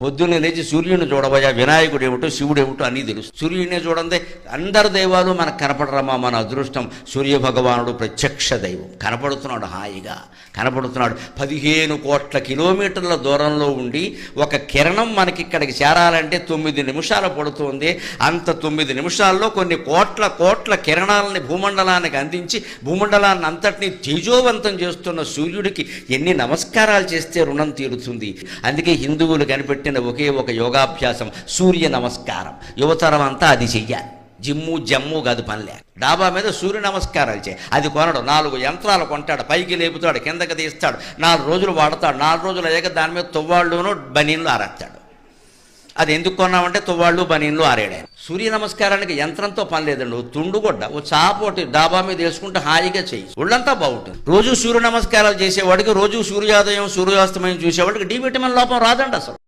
పొద్దున్నే లేచి సూర్యుని చూడబోయా, వినాయకుడు ఏమిటో శివుడు ఏమిటో అన్నీ తెలుసు. సూర్యుడినే చూడండి, అందరు దైవాలు మనకు కనపడరమ్మా, మన అదృష్టం. సూర్య భగవానుడు ప్రత్యక్ష దైవం, కనపడుతున్నాడు, హాయిగా కనపడుతున్నాడు. 15 కోట్ల కిలోమీటర్ల దూరంలో ఉండి ఒక కిరణం మనకి ఇక్కడికి చేరాలంటే 9 నిమిషాలు పడుతుంది. అంత 9 నిమిషాల్లో కొన్ని కోట్ల కిరణాలని భూమండలానికి అందించి భూమండలాన్ని అంతటినీ తేజోవంతం చేస్తున్న సూర్యుడికి ఎన్ని నమస్కారాలు చేస్తే రుణం తీరుతుంది. అందుకే హిందువులు కనిపెట్టిన ఒకే ఒక యోగాభ్యాసం సూర్య నమస్కారం. యువతరం అంతా అది చెయ్యాలి. జమ్ము కాదు పనిలే. డాబా మీద సూర్య నమస్కారాలు చేయి. అది కొనడు, 4 యంత్రాలు కొంటాడు, పైకి లేపుతాడు, కిందకి తీస్తాడు, 4 రోజులు వాడతాడు. 4 రోజులు అయ్యాక దాని మీద తువ్వాళ్ళును బనీన్లు ఆరేస్తాడు. అది ఎందుకు కొన్నామంటే తువ్వాళ్ళు బనీన్లు ఆరేడే. సూర్య నమస్కారానికి యంత్రంతో పని లేదండి. తుండుగొడ్డ ఓ చాపోటి డాబా మీద వేసుకుంటే హాయిగా చెయ్యి, ఒళ్ళంతా బాగుంటుంది. రోజు సూర్య నమస్కారాలు చేసేవాడికి, రోజు సూర్యోదయం సూర్యాస్తమయం చూసేవాడికి డి విటమిన్ లోపం రాదండి అసలు.